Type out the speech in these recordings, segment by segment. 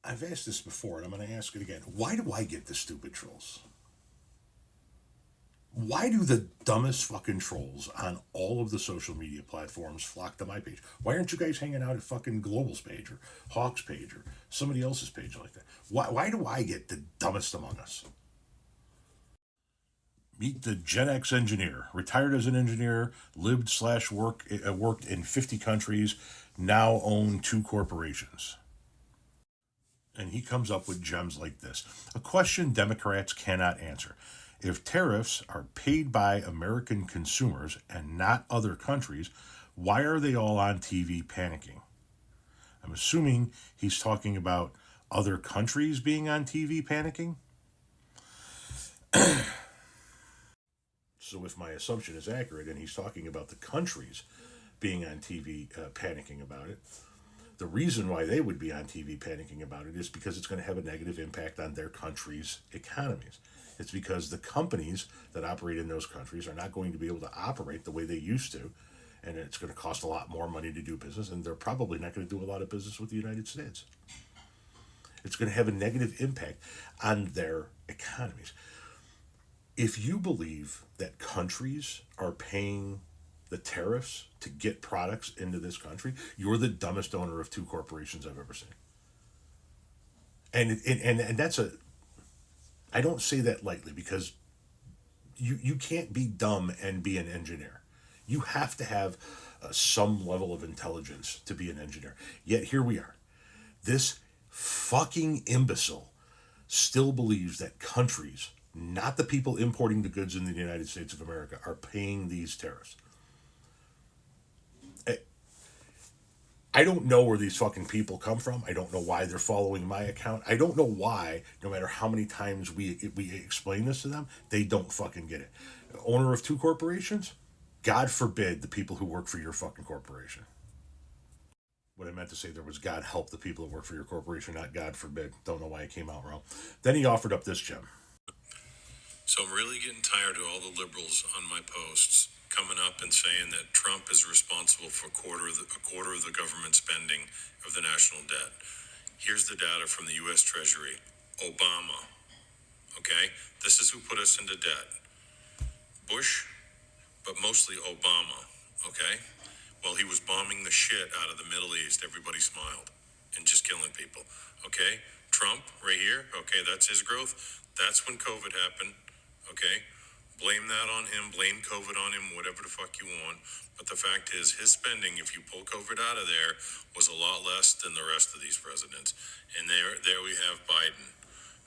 I've asked this before, and I'm going to ask it again. Why do I get the stupid trolls? Why do the dumbest fucking trolls on all of the social media platforms flock to my page? Why aren't you guys hanging out at fucking Global's page or Hawk's page or somebody else's page like that? Why do I get the dumbest among us? Meet the Gen X engineer, retired as an engineer, worked in 50 countries, now own 2 corporations. And he comes up with gems like this. A question Democrats cannot answer. If tariffs are paid by American consumers and not other countries, why are they all on TV panicking? I'm assuming he's talking about other countries being on TV panicking. So if my assumption is accurate and he's talking about the countries being on TV panicking about it, the reason why they would be on TV panicking about it is because it's going to have a negative impact on their country's economies. It's because the companies that operate in those countries are not going to be able to operate the way they used to, and it's going to cost a lot more money to do business, and they're probably not going to do a lot of business with the United States. It's going to have a negative impact on their economies. If you believe that countries are paying the tariffs to get products into this country, you're the dumbest owner of 2 corporations I've ever seen. And that's I don't say that lightly, because you can't be dumb and be an engineer. You have to have some level of intelligence to be an engineer. Yet here we are. This fucking imbecile still believes that countries, not the people importing the goods in the United States of America, are paying these tariffs. I don't know where these fucking people come from. I don't know why they're following my account. I don't know why, no matter how many times we explain this to them, they don't fucking get it. Owner of 2 corporations? God forbid the people who work for your fucking corporation. What I meant to say there was God help the people that work for your corporation, not God forbid. Don't know why it came out wrong. Then he offered up this gem. So I'm really getting tired of all the liberals on my posts coming up and saying that Trump is responsible for a quarter of the government spending of the national debt. Here's the data from the U.S. Treasury. Obama. Okay? This is who put us into debt. Bush, but mostly Obama. Okay? While he was bombing the shit out of the Middle East, everybody smiled and just killing people. Okay? Trump, right here. Okay, that's his growth. That's when COVID happened. Okay? Blame that on him, blame COVID on him, whatever the fuck you want. But the fact is, his spending, if you pull COVID out of there, was a lot less than the rest of these presidents. And there we have Biden,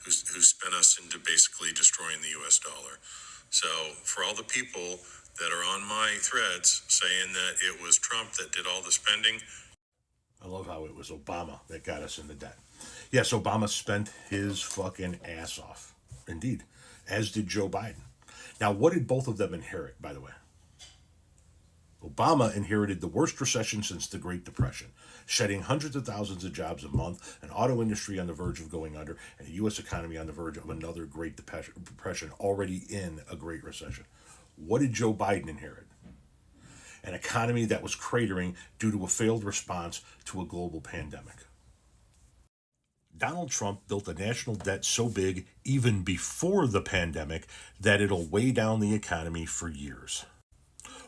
who spent us into basically destroying the U.S. dollar. So for all the people that are on my threads saying that it was Trump that did all the spending. I love how it was Obama that got us into debt. Yes, Obama spent his fucking ass off. Indeed. As did Joe Biden. Now, what did both of them inherit, by the way? Obama inherited the worst recession since the Great Depression, shedding hundreds of thousands of jobs a month, an auto industry on the verge of going under, and a U.S. economy on the verge of another Great Depression, already in a Great Recession. What did Joe Biden inherit? An economy that was cratering due to a failed response to a global pandemic. Donald Trump built a national debt so big, even before the pandemic, that it'll weigh down the economy for years.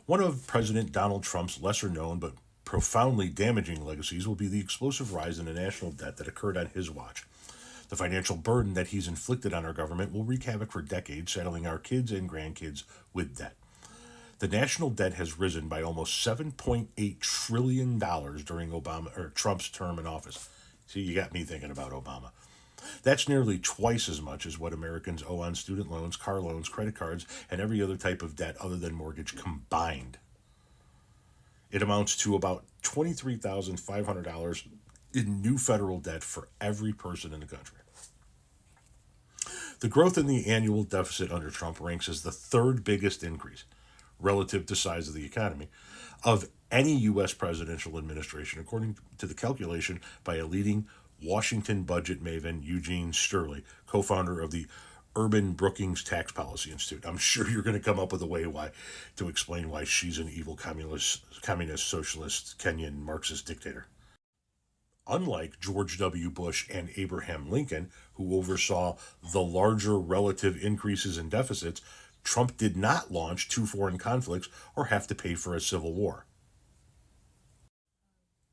One of President Donald Trump's lesser known but profoundly damaging legacies will be the explosive rise in the national debt that occurred on his watch. The financial burden that he's inflicted on our government will wreak havoc for decades, saddling our kids and grandkids with debt. The national debt has risen by almost $7.8 trillion during Trump's term in office. See, you got me thinking about Obama. That's nearly twice as much as what Americans owe on student loans, car loans, credit cards, and every other type of debt other than mortgage combined. It amounts to about $23,500 in new federal debt for every person in the country. The growth in the annual deficit under Trump ranks as the 3rd biggest increase, relative to size of the economy, of any U.S. presidential administration, according to the calculation by a leading Washington budget maven, Eugene Sterling, co-founder of the Urban Brookings Tax Policy Institute. I'm sure you're going to come up with a way to explain why she's an evil communist, socialist, Kenyan, Marxist dictator. Unlike George W. Bush and Abraham Lincoln, who oversaw the larger relative increases in deficits, Trump did not launch two foreign conflicts or have to pay for a civil war.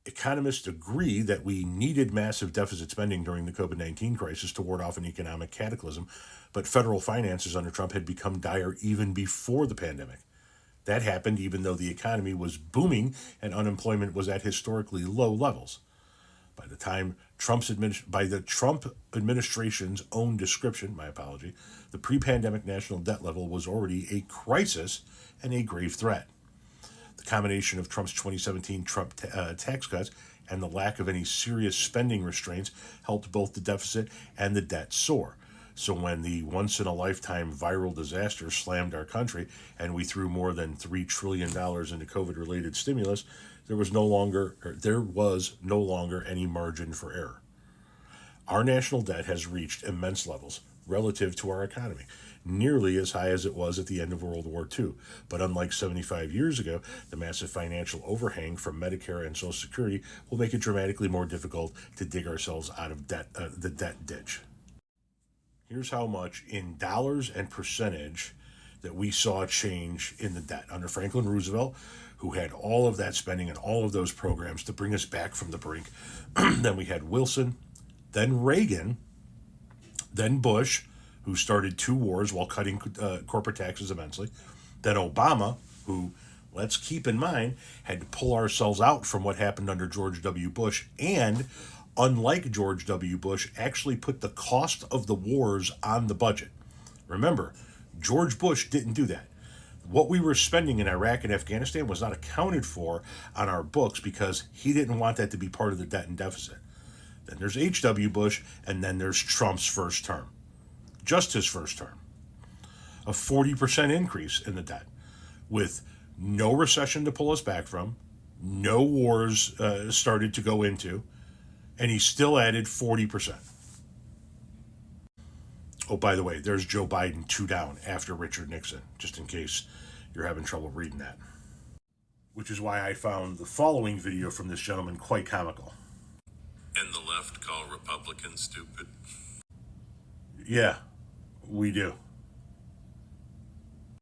Economists agree that we needed massive deficit spending during the COVID-19 crisis to ward off an economic cataclysm, but federal finances under Trump had become dire even before the pandemic. That happened even though the economy was booming and unemployment was at historically low levels. By the Trump administration's own description, the pre-pandemic national debt level was already a crisis and a grave threat. The combination of Trump's 2017 tax cuts and the lack of any serious spending restraints helped both the deficit and the debt soar. So when the once-in-a-lifetime viral disaster slammed our country and we threw more than $3 trillion into COVID-related stimulus, there was no longer any margin for error. Our national debt has reached immense levels relative to our economy, nearly as high as it was at the end of World War II. But unlike 75 years ago, the massive financial overhang from Medicare and Social Security will make it dramatically more difficult to dig ourselves out of the debt ditch. Here's how much in dollars and percentage that we saw change in the debt. Under Franklin Roosevelt, who had all of that spending and all of those programs to bring us back from the brink. Then we had Wilson, then Reagan, then Bush, who started two wars while cutting corporate taxes immensely. Then Obama, who, let's keep in mind, had to pull ourselves out from what happened under George W. Bush, and unlike George W. Bush, actually put the cost of the wars on the budget. Remember, George Bush didn't do that. What we were spending in Iraq and Afghanistan was not accounted for on our books because he didn't want that to be part of the debt and deficit. Then there's H.W. Bush, and then there's Trump's first term. Just his first term. A 40% increase in the debt, with no recession to pull us back from, no wars started to go into, and he still added 40%. Oh, by the way, there's Joe Biden 2 down after Richard Nixon, just in case you're having trouble reading that. Which is why I found the following video from this gentleman quite comical. And the left call Republicans stupid. Yeah, we do.